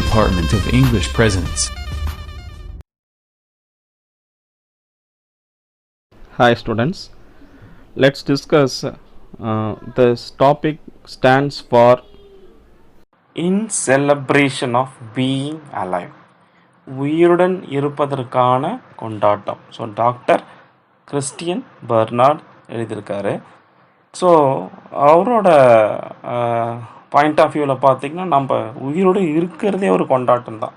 Department of English Presence. Hi students, let's discuss this topic stands for in celebration of being alive. உயிருடன் இருப்பதற்கான கொண்டாட்டம். So doctor Christian Bernard எழுதியிருக்காரு. So அவரோட point of வியூவில் பார்த்திங்கன்னா நம்ம உயிரோடு இருக்கிறதே ஒரு கொண்டாட்டம் தான்.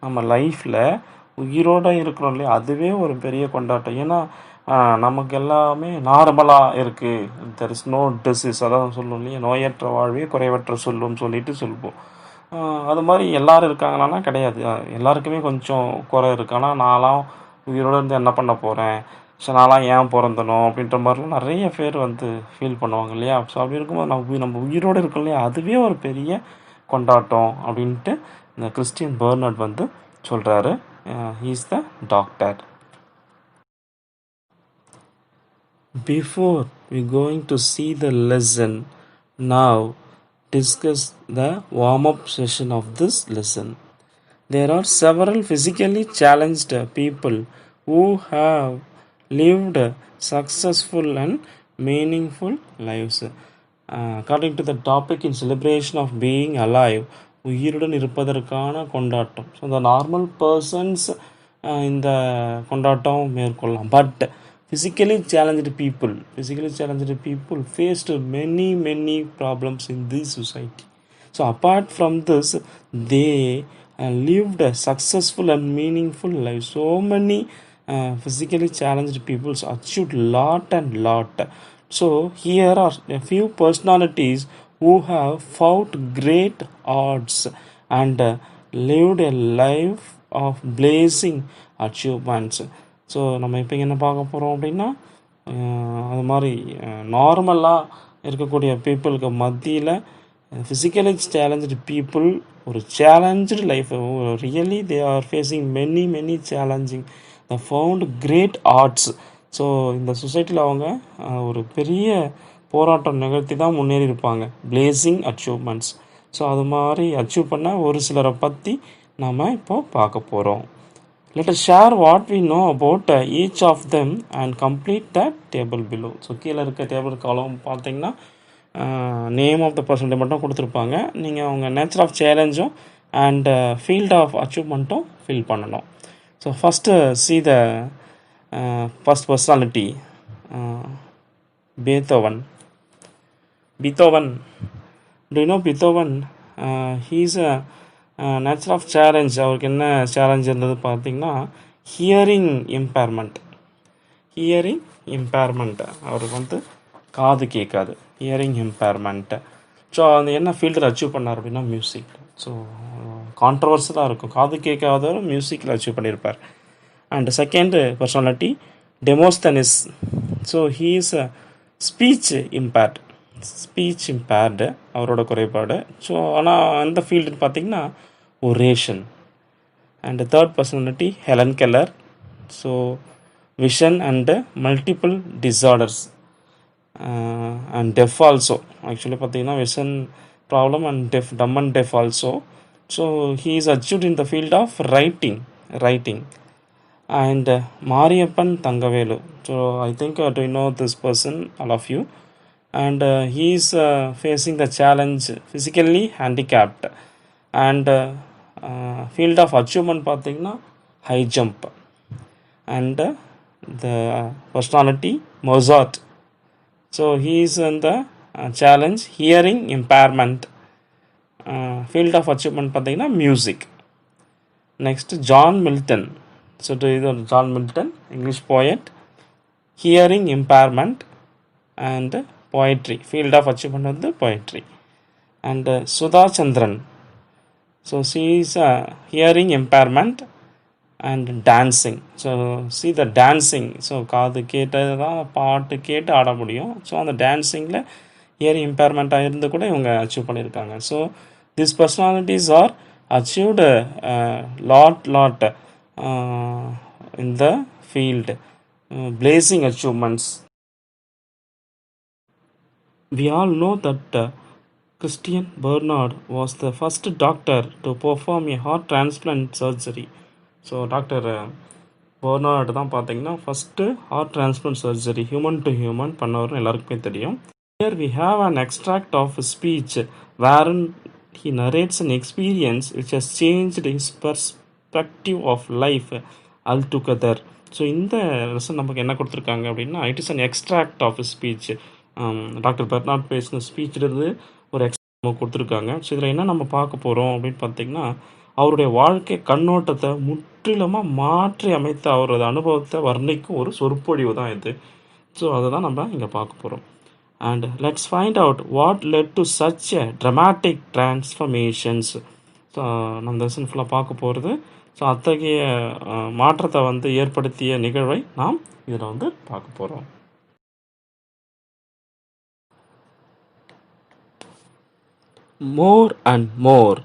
நம்ம லைஃப்பில் உயிரோடு இருக்கிறோம் இல்லையா, அதுவே ஒரு பெரிய கொண்டாட்டம். ஏன்னா நமக்கு எல்லாமே நார்மலாக இருக்குது. தெர் இஸ் நோ டிசீஸ், அதான் சொல்லுவோம் இல்லையா, நோயற்ற வாழ்வே குறைவற்ற சொல்லுன்னு சொல்லிட்டு சொல்லுவோம். அது மாதிரி எல்லோரும் இருக்காங்களான்னா கிடையாது. எல்லாருக்குமே கொஞ்சம் குறை இருக்குது. ஆனால் நான்லாம் உயிரோடு இருந்து என்ன பண்ண போகிறேன், ஸோ நான்லாம் ஏன் பிறந்தனும் அப்படின்ற மாதிரிலாம் நிறைய பேர் வந்து ஃபீல் பண்ணுவாங்க இல்லையா. ஸோ அப்படி இருக்கும்போது நம்ம உயிரோடு இருக்கோம் இல்லையா, அதுவே ஒரு பெரிய கொண்டாட்டம் அப்படின்ட்டு இந்த கிறிஸ்டியன் பெர்னார்ட் வந்து சொல்கிறாரு. He is the doctor. Before we going to see the lesson, now discuss the warm-up session of this lesson. There are several physically challenged people who have lived successful and meaningful lives. According to the topic in celebration of being alive, உயிருடன் இருப்பதற்கான கொண்டாட்டம். So the normal persons இந்த கொண்டாட்டம் மேற்கொள்ளலாம். But physically challenged people faced many problems in this society. So apart from this, they lived a successful and meaningful life. So many physically challenged people achieved lot. So here are a few personalities who have fought great odds and lived a life of blazing achievements. So நம்ம இப்போ என்ன பார்க்க போகிறோம் அப்படின்னா, அது மாதிரி நார்மலாக இருக்கக்கூடிய பீப்புளுக்கு மத்தியில் ஃபிசிக்கலி சேலஞ்சு பீப்புள் ஒரு challenge life, really they are facing many challenging, the found great arts. So இந்த சொசைட்டியில் அவங்க ஒரு பெரிய போராட்டம் நிகழ்த்தி தான் முன்னேறி இருப்பாங்க. Placing achievements. ஸோ அது மாதிரி அச்சீவ் பண்ண ஒரு சிலரை பற்றி நம்ம இப்போ பார்க்க போகிறோம். Let us share what we know about each of them and complete the table below. So கீழே இருக்க டேபிள் காலம் பார்த்தீங்கன்னா நேம் ஆஃப் த பர்சன்டே மட்டும் கொடுத்துருப்பாங்க. நீங்கள் அவங்க நேச்சர் ஆஃப் சேலஞ்சும் அண்ட் ஃபீல்ட் ஆஃப் அச்சீவ்மெண்ட்டும் ஃபில் பண்ணணும். So first see the first personality, Beethoven. Do you know Beethoven? He is a nature of challenge. அவருக்கு என்ன சேலஞ்ச் இருந்தது பார்த்திங்கன்னா, ஹியரிங் இம்பேர்மெண்ட். அவருக்கு வந்து காது கேட்காது, ஹியரிங் இம்பேர்மெண்ட்டு. ஸோ அந்த என்ன ஃபீல்டில் அச்சீவ் பண்ணார் அப்படின்னா மியூசிக். ஸோ கான்ட்ரவர்ஸியாக இருக்கும், காது கேட்காதவர் மியூசிக்கில் அச்சீவ் பண்ணியிருப்பார். And second personality Demosthenes. So he is a speech impaired அவரோட குறைபாடு. ஸோ ஆனால் அந்த ஃபீல்டுன்னு பார்த்திங்கன்னா oration. And third personality Helen Keller. So vision and multiple disorders and deaf also. Actually பார்த்திங்கன்னா vision problem and dumb and deaf also. So he is achieved in the field of writing. And Mariyappan Thangavelu. So I think to know this person, all of you. And he is facing the challenge physically handicapped. And field of achievement பார்த்திங்கன்னா high jump. And the personality Mozart. So he is in the challenge hearing impairment. Field of achievement பார்த்திங்கன்னா music. Next John Milton. So John Milton, English poet, hearing impairment and poetry. Field of achievement வந்து poetry. And Sudha Chandran. So she is hearing impairment and dancing. So see the dancing. So காது கேட்டது தான் பாட்டு கேட்டு ஆட முடியும். So அந்த டான்ஸிங்கில் hearing இம்பேர்மெண்ட்டாக இருந்து கூட இவங்க அச்சீவ் பண்ணியிருக்காங்க. So these personalities are achieved lot in the field, blazing achievements. We all know that Christian Bernard was the first doctor to perform a heart transplant surgery. So doctor Barnard தான் பார்த்தீங்கன்னா first heart transplant surgery human to human பண்ணவர்னு எல்லாருக்குமே தெரியும். Here we have an extract of a speech wherein he narrates an experience which has changed his perspective of life altogether. So இந்த lesson நமக்கு என்ன கொடுத்துருக்காங்க அப்படின்னா, it is an extract of speech. Doctor Bernard பேசின ஸ்பீச்சிலிருந்து ஒரு நமக்கு கொடுத்துருக்காங்க. ஸோ இதில் என்ன நம்ம பார்க்க போகிறோம் அப்படின்னு பார்த்தீங்கன்னா, அவருடைய வாழ்க்கை கண்ணோட்டத்தை முற்றிலுமாக மாற்றி அமைத்த அவரது அனுபவத்தை வர்ணிக்கும் ஒரு சொற்பொழிவு தான் இது. ஸோ அதை தான் நம்ம இங்கே பார்க்க போகிறோம். And let's find out what led to such a dramatic transformations. So நம்ம லெசன் ஃபுல்லாக பார்க்க போகிறது. ஸோ அத்தகைய மாற்றத்தை வந்து ஏற்படுத்திய நிகழ்வை நாம் இதில் வந்து பார்க்க போகிறோம். More and more,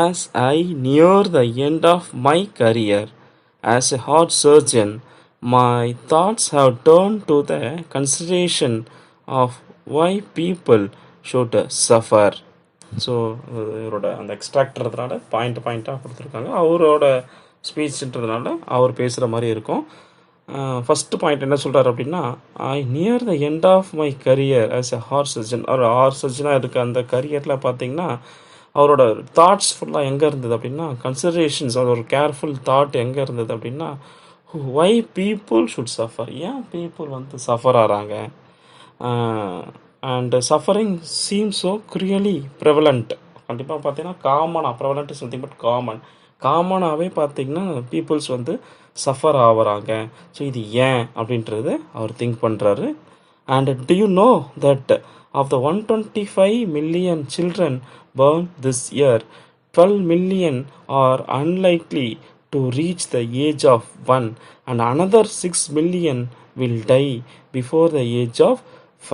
as I near the end of my career as a heart surgeon, my thoughts have turned to the consideration of why people should suffer. So இவரோட அந்த எக்ஸ்ட்ராக்டர்ன்றதுனால பாயிண்ட்டாக கொடுத்துருக்காங்க. அவரோட ஸ்பீச்ன்றதுனால அவர் பேசுகிற மாதிரி இருக்கும். ஃபஸ்ட்டு பாயிண்ட் என்ன சொல்கிறார் அப்படின்னா, I near the end of my career as a heart surgeon. அவர் ஹார்ட் சர்ஜனாக இருக்க அந்த கரியரில் பார்த்தீங்கன்னா அவரோட தாட்ஸ் ஃபுல்லாக எங்கே இருந்தது அப்படின்னா, கன்சிடரேஷன்ஸ், அது ஒரு கேர்ஃபுல் தாட் எங்கே இருந்தது அப்படின்னா, வை பீப்புள் ஷுட் சஃபர், ஏன் பீப்புள் வந்து சஃபர் ஆகிறாங்க. And suffering seems so greatly prevalent. கண்டிப்பாக பார்த்தீங்கன்னா காமனாக, ப்ரெவலண்ட் இஸ் நத்திங் பட் காமனாகவே பார்த்தீங்கன்னா பீப்புள்ஸ் வந்து சஃபர் ஆகிறாங்க. ஸோ இது ஏன் அப்படின்றது அவர் திங்க் பண்ணுறாரு. And do you know that of the 125 million children born this year, 12 million are unlikely to reach the age of 1 and another 6 million will die before the age of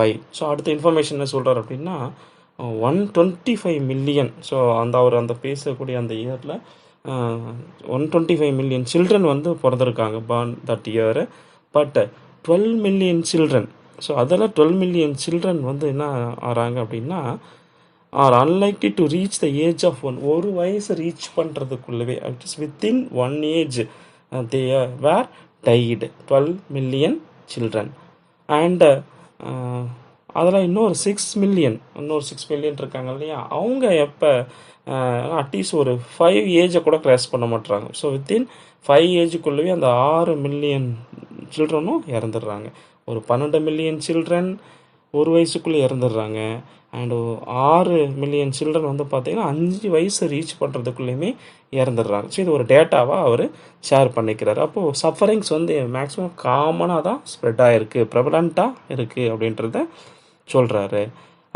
5. So அடுத்த information என்ன சொல்கிறார் அப்படின்னா, 125 million. So அவர் அந்த பேசக்கூடிய அந்த இயரில் 125 million children வந்து பிறந்திருக்காங்க born that year. But 12 million children, so அதில் 12 million children வந்து என்ன ஆகிறாங்க அப்படின்னா, are unlikely to reach the age of 1. ஒரு வயசு ரீச் பண்ணுறதுக்குள்ளவே, it is within 1 age they were died. 12 million children. And அதில் இன்னொரு 6 million இருக்காங்க இல்லையா, அவங்க எப்போ அட்லீஸ்ட் ஒரு 5 ஏஜை கூட கிராஸ் பண்ண மாட்டுறாங்க. ஸோ வித்தின் 5 ஏஜுக்குள்ளவே அந்த 6 million சில்ட்ரனும் இறந்துடுறாங்க. ஒரு 12 million children ஒரு வயசுக்குள்ளே இறந்துடுறாங்க. அண்டு 6 million children வந்து பார்த்திங்கன்னா 5 வயசு ரீச் பண்ணுறதுக்குள்ளேயுமே இறந்துடுறாங்க. ஸோ இது ஒரு டேட்டாவாக அவர் ஷேர் பண்ணிக்கிறார். அப்போது சஃபரிங்ஸ் வந்து மேக்ஸிமம் காமனாக தான் ஸ்ப்ரெட் ஆகிருக்கு, ப்ரெவலண்ட்டாக இருக்குது அப்படின்றத சொல்கிறாரு.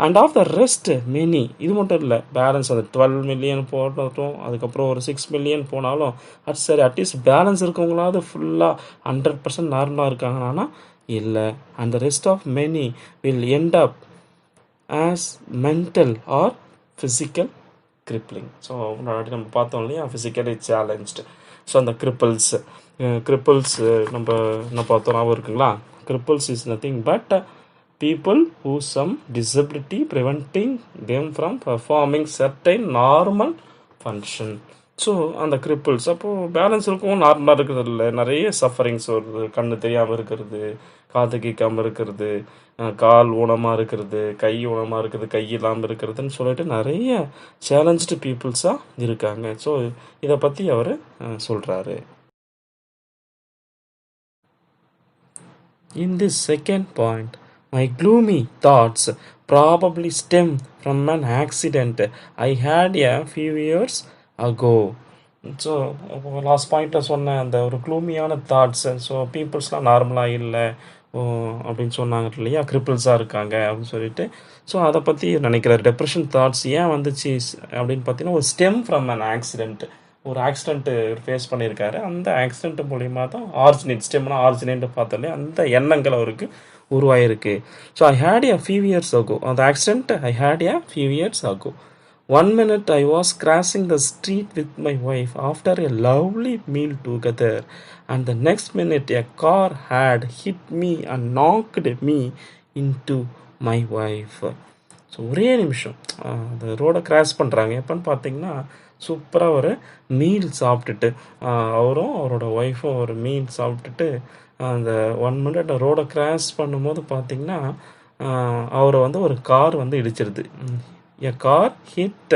And of the rest many, இது மட்டும் இல்லை, பேலன்ஸ் அந்த 12 million போட்டோம், அதுக்கப்புறம் ஒரு 6 million போனாலும் அது சரி, அட்லீஸ்ட் பேலன்ஸ் இருக்கவங்களாவது ஃபுல்லாக 100% நார்மலாக இருக்காங்கன்னா இல்லை. And the rest of many will end up as mental or physical crippling. So முன்னாடி நம்ம பார்த்தோம் இல்லையா, ஃபிசிக்கலி சேலஞ்ச்டு. ஸோ அந்த கிரிப்பிள்ஸ் நம்ம என்ன பார்த்தோம் ஞாபகம் இருக்குங்களா? Cripples is nothing but people who some disability preventing them from performing certain normal function. So அந்த கிரிப்பிள்ஸ் அப்போது பேலன்ஸ் இருக்கும், நார்மலாக இருக்கிறது இல்லை, நிறைய சஃபரிங்ஸ் வருது. கண்ணு தெரியாமல் இருக்கிறது, காது கேட்காமல் இருக்கிறது, கால் ஊனமாக இருக்கிறது, கை ஊனமாக இருக்கிறது, கை இல்லாமல் இருக்கிறதுன்னு சொல்லிட்டு நிறைய சேலஞ்சு பீப்புள்ஸாக இருக்காங்க. ஸோ இதை பற்றி அவர் சொல்கிறாரு. In this second point, my gloomy thoughts probably stem from an accident I had a few years ago. So last பாயிண்ட்டில் சொன்ன அந்த ஒரு க்ளூமியான தாட்ஸு, ஸோ பீப்புள்ஸ்லாம் நார்மலாக இல்லை அப்படின்னு சொன்னாங்க இல்லையா, கிரிப்பிள்ஸாக இருக்காங்க அப்படின்னு சொல்லிட்டு. ஸோ அதை பற்றி நினைக்கிறார். டெப்ரெஷன் தாட்ஸ் ஏன் வந்துச்சு அப்படின்னு பார்த்தீங்கன்னா, ஒரு ஸ்டெம் ஃப்ரம் அன் ஆக்சிடென்ட். ஒரு ஆக்சிடென்ட்டு ஃபேஸ் பண்ணியிருக்காரு. அந்த ஆக்சிடென்ட் மூலிமா தான் ஸ்டெம்னா ஆரிஜினேட் பார்த்தோன்னே அந்த எண்ணங்கள் அவருக்கு உருவாயிருக்கு. So I had a few years ago, அந்த accident I had a few years ago. 1 minute I was crossing the street with my wife after a lovely meal together, and the next minute a car had hit me and knocked me into my wife. So ஒரே நிமிஷம் அந்த ரோடை cross பண்ணுறாங்க. எப்போன்னு பார்த்தீங்கன்னா சூப்பராக ஒரு meal சாப்பிட்டுட்டு அவரும் அவரோட ஒய்ஃபும் ஒரு மீல் சாப்பிட்டுட்டு அந்த 1 மினிட் ரோடை கிராஸ் பண்ணும்போது பார்த்தீங்கன்னா அவரை வந்து ஒரு கார் வந்து இடிச்சிருது. A car hit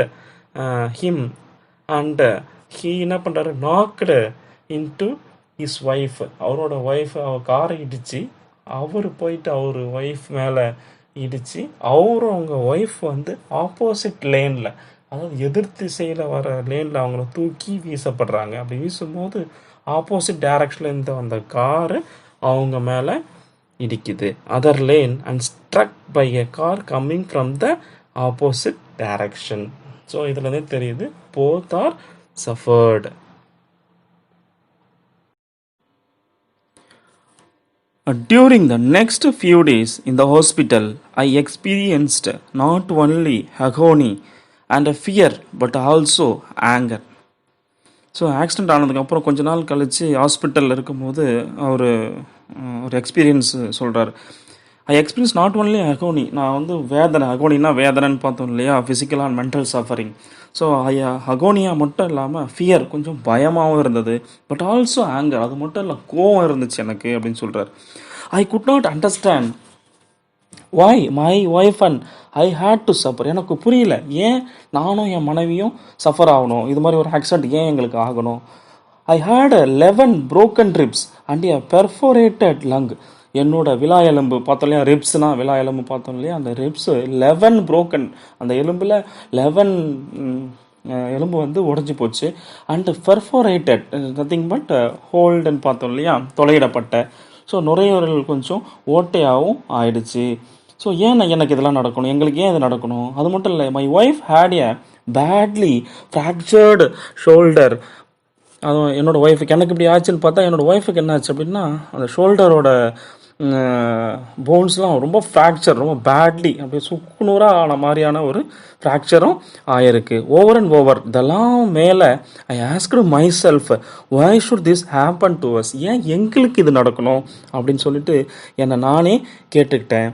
him and he என்ன பண்ணுறாரு, நாக்டு இன்டு இஸ் ஒய்ஃப். அவரோட ஒய்ஃப் அவர் காரை இடித்து அவர் போயிட்டு அவர் ஒய்ஃப் மேலே இடித்து அவரும் அவங்க ஒய்ஃப் வந்து ஆப்போசிட் லேனில், அதாவது எதிர் திசையில் வர லேனில் அவங்கள தூக்கி வீசப்படுறாங்க. அப்படி வீசும்போது ஆப்போசிட் டைரக்ஷனில் இருந்த அந்த காரு அவங்க மேலே இடிக்குது. Other lane and struck by a car coming from the opposite direction. So இதுலேருந்தே தெரியுது both are suffered. During the next few days in the hospital, I experienced not only agony and a fear but also anger. So accident ஆனதுக்கப்புறம் கொஞ்ச நாள் கழித்து ஹாஸ்பிட்டலில் இருக்கும்போது அவர் ஒரு experience சொல்கிறார். I experience not only agony, நான் வந்து வேதனை, அகோனின்னா வேதனைன்னு பார்த்தோம் இல்லையா, physical and mental suffering. So அகோனியா மட்டும் இல்லாமல் ஃபியர், கொஞ்சம் பயமாகவும் இருந்தது, பட் ஆல்சோ ஆங்கர், அது மட்டும் இல்லை கோவம் இருந்துச்சு எனக்கு அப்படின்னு சொல்கிறார். I could not understand why my wife and I had to suffer. எனக்கு புரியல, ஏன் நானும் என் மனைவியும் சஃபர் ஆகணும், இது மாதிரி ஒரு ஆக்சிடென்ட் ஏன் எங்களுக்கு ஆகணும். I had 11 broken ribs and a perforated lung. என்னோட விலா எலும்பு பார்த்தோம் இல்லையா, ரிப்ஸ்னால் விலா எலும்பு பார்த்தோம் இல்லையா, அந்த ரிப்ஸு 11 broken, அந்த எலும்பில் 11 எலும்பு வந்து உடஞ்சி போச்சு. அண்டு பெர்ஃபோரேட்டட் நத்திங் பட் ஹோல்டுன்னு பார்த்தோம் இல்லையா, தொலையிடப்பட்ட. ஸோ நுரையீரல் கொஞ்சம் ஓட்டையாகவும் ஆயிடுச்சு. ஸோ ஏன் எனக்கு இதெல்லாம் நடக்கணும், எங்களுக்கு ஏன் இது நடக்கணும். அது மட்டும் இல்லை, my wife had a badly fractured shoulder. அதுவும் என்னோடய ஒய்ஃபுக்கு, எனக்கு இப்படி ஆச்சுன்னு பார்த்தா என்னோடய ஒய்ஃபுக்கு என்ன ஆச்சு அப்படின்னா, அந்த ஷோல்டரோட போன்ஸ்லாம் ரொம்ப ஃப்ராக்சர், ரொம்ப பேட்லி, அப்படியே சுக்குநூறாக ஆன மாதிரியான ஒரு ஃப்ராக்சரும் ஆயிருக்கு. ஓவர் அண்ட் ஓவர் இதெல்லாம் மேலே I asked myself why should this happen to us, ஏன் எங்களுக்கு இது நடக்கணும் அப்படின்னு சொல்லிட்டு என்னை நானே கேட்டுக்கிட்டேன்.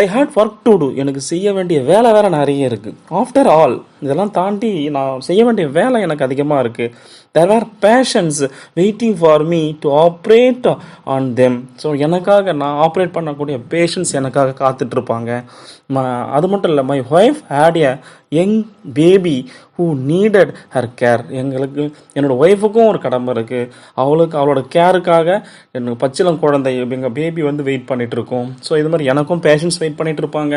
I had work to do, எனக்கு செய்ய வேண்டிய வேலை வேறு நிறைய இருக்குது. ஆஃப்டர் ஆல் இதெல்லாம் தாண்டி நான் செய்ய வேண்டிய வேலை எனக்கு அதிகமாக இருக்குது. There are patients waiting for me to operate on them. So எனக்காக நான் ஆப்ரேட் பண்ணக்கூடிய பேஷன்ஸ் எனக்காக காத்துட்ருப்பாங்க. அது மட்டும் இல்லை, my wife had a young baby who needed her care. எங்களுக்கு, என்னோடய ஒய்ஃபுக்கும் ஒரு கடமை இருக்குது, அவளோட கேருக்காக எனக்கு பச்சிலம் குழந்தை, எங்கள் பேபி வந்து வெயிட் பண்ணிகிட்ருக்கோம். ஸோ இது மாதிரி எனக்கும் பேஷன்ஸ் வெயிட் பண்ணிகிட்டு இருப்பாங்க.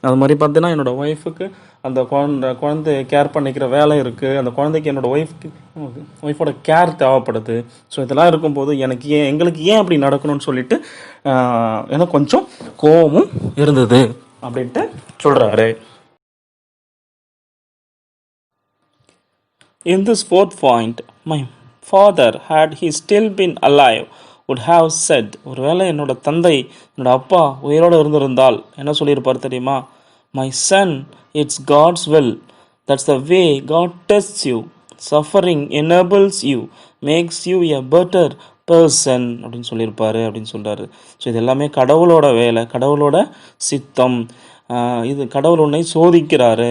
அது மாதிரி பார்த்தீங்கன்னா என்னோடய ஒய்ஃபுக்கு அந்த குழந்தை கேர் பண்ணிக்கிற வேலை இருக்குது, அந்த குழந்தைக்கு என்னோடய ஒய்ஃபோட கேர் தேவைப்படுது. ஸோ இதெல்லாம் இருக்கும்போது எங்களுக்கு ஏன் அப்படி நடக்கணும்னு சொல்லிட்டு எனக்கு கொஞ்சம் கோபமும் இருந்தது அப்படின்ட்டு சொல்கிறாரு. In this fourth point, my father, had he still been alive, would have said, ஒருவேளை என்னோட தந்தை, என்னோட அப்பா உயிரோடு இருந்திருந்தால் என்ன சொல்லியிருப்பார் தெரியுமா? My son, it's God's will. That's the way God tests you. Suffering enables you, makes you a better person அப்படின்னு சொல்லியிருப்பாரு அப்படின்னு சொல்கிறாரு. ஸோ இது எல்லாமே கடவுளோட வேலை, கடவுளோட சித்தம். இது கடவுள் உன்னை சோதிக்கிறாரு.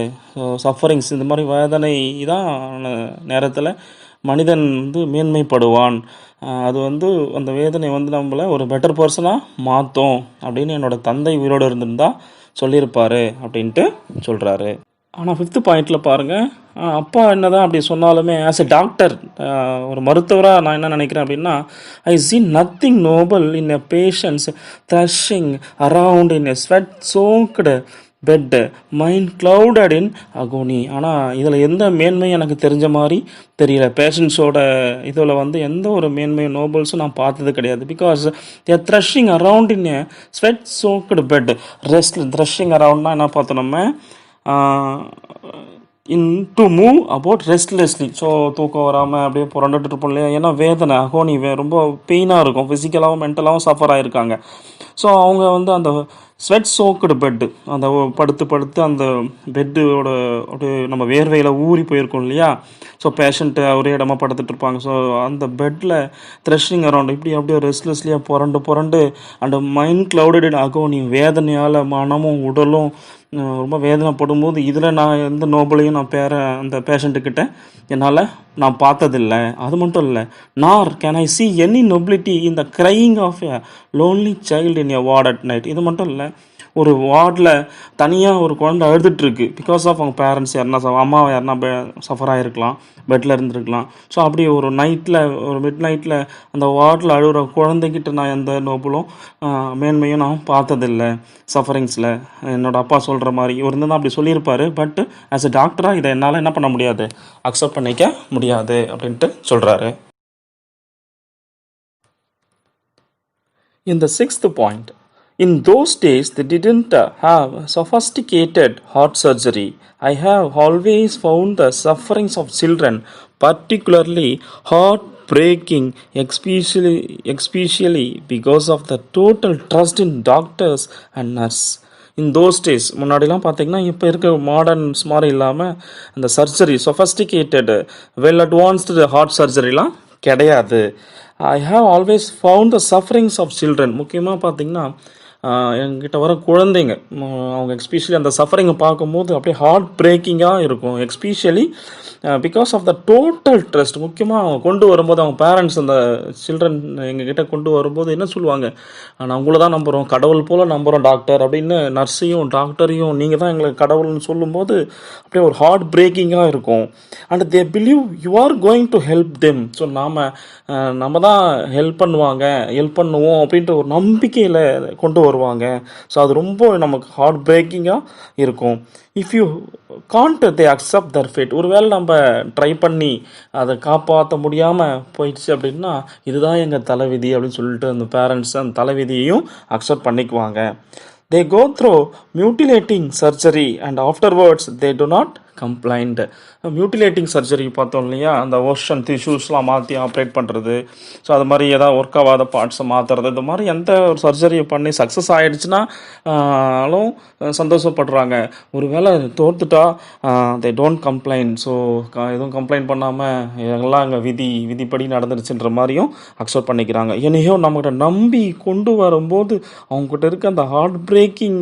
சஃபரிங்ஸ், இந்த மாதிரி வேதனை தான் நேரத்தில் மனிதன் வந்து மேன்மைப்படுவான். அது வந்து அந்த வேதனை வந்து நம்மளை ஒரு பெட்டர் பர்சனாக மாற்றும் அப்படின்னு என்னோடய தந்தை உயிரோடு இருந்திருந்தா சொல்லியிருப்பாரு அப்படின்ட்டு சொல்கிறாரு. ஆனால் 5th பாயிண்டில் பாருங்கள், அப்பா என்ன தான் அப்படி சொன்னாலுமே ஆஸ் எ டாக்டர், ஒரு மருத்துவராக நான் என்ன நினைக்கிறேன் அப்படின்னா, ஐ see nothing noble in a patient's thrashing around in a sweat soaked bed, mind clouded in agony. ஆனால் இதில் எந்த மேன்மையும் எனக்கு தெரிஞ்ச மாதிரி தெரியல. பேஷண்ட்ஸோட இதில் வந்து எந்த ஒரு மேன்மையும் நோபல்ஸும் நான் பார்த்தது கிடையாது. Because they're thrashing around in a sweat soaked bed. Thrashing அரவுண்ட்னா என்ன பார்த்தோம் நம்ம, to move about restlessly. So தூக்கம் வராமல் அப்படியே புரண்டுட்டு இருப்போம் இல்லையா, ஏன்னா வேதனை, அகோனி ரொம்ப பெயினாக இருக்கும், ஃபிசிக்கலாகவும் மென்டலாகவும் சஃபர் ஆகிருக்காங்க. ஸோ அவங்க வந்து அந்த ஸ்வெட் சோக்குடு பெட்டு, அந்த படுத்து அந்த பெட்டோட அப்படியே நம்ம வேர்வையில் ஊறி போயிருக்கோம் இல்லையா. ஸோ பேஷண்ட்டு ஒரே இடமா படுத்துட்டு இருப்பாங்க. ஸோ அந்த பெட்டில் த்ரெஷிங் அரவுண்ட் இப்படி அப்படியே ரெஸ்ட்லெஸ்லியாக புரண்டு அண்ட் மைண்ட் கிளவுடட் அகோனி, வேதனையால் மனமும் உடலும் ரொம்ப வேதனைப்படும் போது இதில் நான் எந்த நோபலையும் நான் அந்த பேஷண்ட்டுக்கிட்ட என்னால் நான் பார்த்ததில்லை. அது மட்டும் இல்லை, nor can I see any nobility in the crying of a lonely child in a ward at night. இது மட்டும் இல்லை, ஒரு வார்டில் தனியாக ஒரு குழந்தை அழுதுட்டுருக்கு பிகாஸ் ஆஃப் அவங்க பேரண்ட்ஸ் யாருன்னா அம்மாவை யாருன்னா சஃபர் ஆகிருக்கலாம், பெட்டில் இருந்துருக்கலாம். ஸோ அப்படி ஒரு நைட்டில், ஒரு மிட் நைட்டில் அந்த வார்டில் அழுகிற குழந்தைகிட்ட நான் எந்த நோபலும் மேன்மையும் நான் பார்த்ததில்லை சஃபரிங்ஸில். என்னோடய அப்பா சொல்கிற மாதிரி இவர் இருந்து தான் அப்படி சொல்லியிருப்பார். பட் ஆஸ் எ டாக்டராக இதை என்னால் என்ன பண்ண முடியாது, அக்செப்ட் பண்ணிக்க முடியாது அப்படின்ட்டு சொல்கிறாரு. In the sixth point, in those days they didn't have sophisticated heart surgery. I have always found the sufferings of children particularly heartbreaking, especially because of the total trust in doctors and nurse. In those days, முன்னாடிலாம் பார்த்தீங்கன்னா இப்போ இருக்க moderns மாதிரி இல்லாமல் அந்த surgery sophisticated well advanced heart சர்ஜரிலாம் கிடையாது. I have always found the sufferings of children. முக்கியமாக பார்த்தீங்கன்னா என்கிட்ட வர குழந்தைங்க, அவங்க எக்ஸ்பீஷியலி அந்த சஃபரிங்கை பார்க்கும்போது அப்படியே ஹார்ட் பிரேக்கிங்காக இருக்கும். Especially because of the total trust. முக்கியமாக அவங்க கொண்டு வரும்போது அவங்க பேரண்ட்ஸ் அந்த சில்ட்ரன் எங்ககிட்ட கொண்டு வரும்போது என்ன சொல்லுவாங்க, நான் உங்களை தான் நம்புகிறோம், கடவுள் போல் நம்புகிறோம் டாக்டர் அப்படின்னு நர்ஸையும் டாக்டரையும் நீங்கள் தான் எங்களுக்கு கடவுள்னு சொல்லும்போது அப்படியே ஒரு ஹார்ட் பிரேக்கிங்காக இருக்கும். And they believe you are going to help them. So நம்ம தான் ஹெல்ப் பண்ணுவோம் அப்படின்ற ஒரு நம்பிக்கையில் கொண்டு வருவாங்க. ஸோ அது ரொம்ப நமக்கு ஹார்ட் பிரேக்கிங்காக இருக்கும். If you can't the accept their fate. ஒருவேளை நம்ம ட்ரை பண்ணி அதை காப்பாற்ற முடியாமல் போயிடுச்சு அப்படின்னா இதுதான் எங்கள் தலைவிதி அப்படின்னு சொல்லிட்டு அந்த பேரண்ட்ஸ் அந்த தலைவிதியையும் அக்செப்ட் பண்ணிக்குவாங்க. They go through mutilating surgery and afterwards they do not complained. Mutilating surgery பார்த்தோம் இல்லையா, அந்த ஓஷன் டிஷ்யூஸ்லாம் மாற்றி ஆப்ரேட் பண்ணுறது. ஸோ அது மாதிரி ஏதாவது ஒர்க் ஆகாத பார்ட்ஸை மாற்றுறது, இந்த மாதிரி எந்த ஒரு சர்ஜரியை பண்ணி சக்ஸஸ் ஆகிடுச்சுன்னா சந்தோஷப்படுறாங்க. ஒரு வேளை தோர்த்துட்டா தே டோன்ட் கம்ப்ளைண்ட். ஸோ எதுவும் கம்ப்ளைண்ட் பண்ணாமல் எல்லாம் அங்கே விதிப்படி நடந்துருச்சுன்ற மாதிரியும் அக்செப்ட் பண்ணிக்கிறாங்க. என்னையோ நம்மகிட்ட நம்பி கொண்டு வரும்போது அவங்ககிட்ட இருக்க அந்த ஹார்ட் பிரேக்கிங்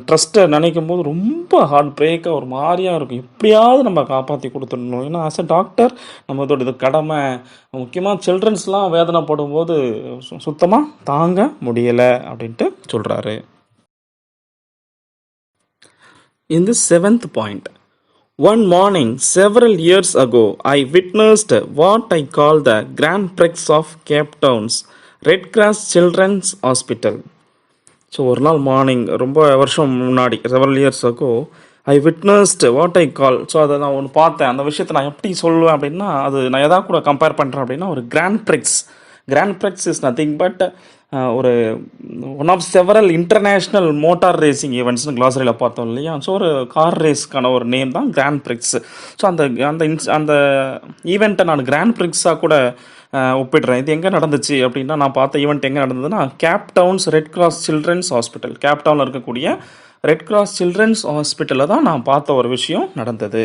ட்ரஸ்ட்டை நினைக்கும் போது ரொம்ப ஹார்ட் பிரேக்காக ஒரு மாதிரியாக இருக்கும். எப்படியாவது நம்ம காப்பாற்றி கொடுத்துடணும். ஏன்னா ஆஸ் அ டாக்டர் நம்மளோட இது கடமை. முக்கியமாக சில்ட்ரன்ஸ்லாம் வேதனைப்படும் போது சுத்தமாக தாங்க முடியலை அப்படின்ட்டு சொல்கிறாரு. In the seventh point, one morning several years ago I witnessed what I call the Grand Prix of Cape Town's Red Cross Children's Hospital. So ஒரு நாள் மார்னிங் ரொம்ப வருஷம் முன்னாடி several years ago I witnessed what I call. So அதை நான் ஒன்று பார்த்தேன். அந்த விஷயத்தை நான் எப்படி சொல்லுவேன் அப்படின்னா, அது நான் எதாவது கூட கம்பேர் பண்ணுறேன் அப்படின்னா ஒரு grand prix is nothing but ஒரு one of several international motor racing ஈவெண்ட்ஸ்னு கிளாசரியில் பார்த்தோம் இல்லையா. ஸோ ஒரு கார் ரேஸ்க்கான ஒரு நேம் தான் கிராண்ட் ப்ரிக்ஸ். ஸோ அந்த ஈவெண்ட்டை நான் கிராண்ட் ப்ரிக்ஸாக கூட ஒப்பிடுறேன். இது எங்கே நடந்துச்சு அப்படின்னா, நான் பார்த்த ஈவெண்ட் எங்கே நடந்ததுன்னா Cape Town's Red Cross Children's Hospital. Cape டவுனில் இருக்கக்கூடிய ரெட் கிராஸ் சில்ட்ரன்ஸ் ஹாஸ்பிட்டலில் தான் நான் பார்த்த ஒரு விஷயம் நடந்தது.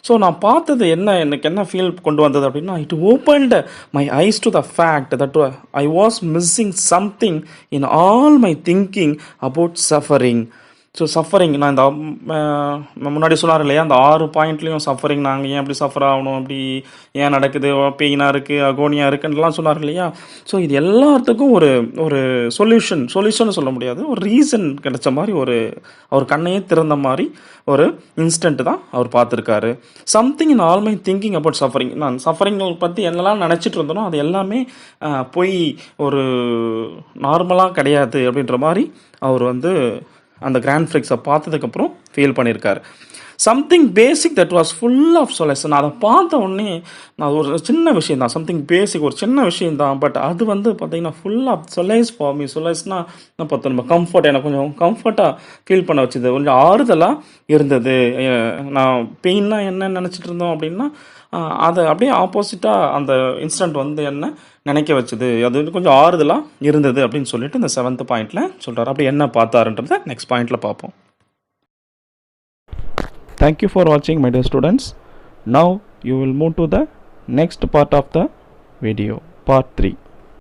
ஸோ நான் பார்த்தது எனக்கு என்ன ஃபீல் கொண்டு வந்தது அப்படின்னா, it opened my ice to the fact that I was missing something in all my thinking about suffering. So suffering நான் இந்த முன்னாடி சொன்னார் இல்லையா, அந்த 6 பாயிண்ட்லேயும் சஃபரிங், நாங்கள் ஏன் அப்படி சஃபர் ஆகணும், அப்படி ஏன் நடக்குது, பெயினாக இருக்குது, அகோனியாக இருக்குன்னுலாம் சொன்னார் இல்லையா. ஸோ இது எல்லாத்துக்கும் ஒரு சொல்யூஷன் சொல்ல முடியாது, ஒரு ரீசன் கிடைச்ச மாதிரி, அவர் கண்ணையே திறந்த மாதிரி ஒரு இன்ஸ்டன்ட் தான் அவர் பார்த்துருக்காரு. Something in all my thinking about suffering. நான் சஃபரிங்களை பற்றி என்னெல்லாம் நினச்சிட்டு இருந்தனோ அது எல்லாமே போய் ஒரு நார்மலாக கிடையாது அப்படின்ற மாதிரி அவர் அந்த கிராண்ட் ப்ரிக்ஸை பார்த்ததுக்கப்புறம் ஃபீல் பண்ணியிருக்காரு. Something basic that was full of solace. நான் அதை பார்த்த உடனே நான் ஒரு சின்ன விஷயம் தான், சம்திங் பேசிக் ஒரு சின்ன விஷயம் தான், பட் அது பார்த்தீங்கன்னா ஃபுல் ஆஃப் சொலைஸ் ஃபார் மீ. சொலைஸ்னால் பார்த்தோம் நம்ம கம்ஃபர்ட், எனக்கு கொஞ்சம் கம்ஃபர்ட்டாக ஃபீல் பண்ண வச்சுது, கொஞ்சம் ஆறுதலாக இருந்தது. நான் பெயின்னா என்ன நினச்சிட்டு இருந்தோம் அப்படின்னா அதை அப்படியே ஆப்போசிட்டாக அந்த இன்சிடென்ட் என்ன நினைக்க வச்சுது, அது கொஞ்சம் ஆறுதலாக இருந்தது அப்படின்னு சொல்லிட்டு இந்த 7th பாயிண்டில் சொல்கிறார். அப்படி என்ன பார்த்தாருன்றதை நெக்ஸ்ட் பாயிண்டில் பார்ப்போம். Thank you for watching, my dear students. Now you will move to the next part of the video, part 3.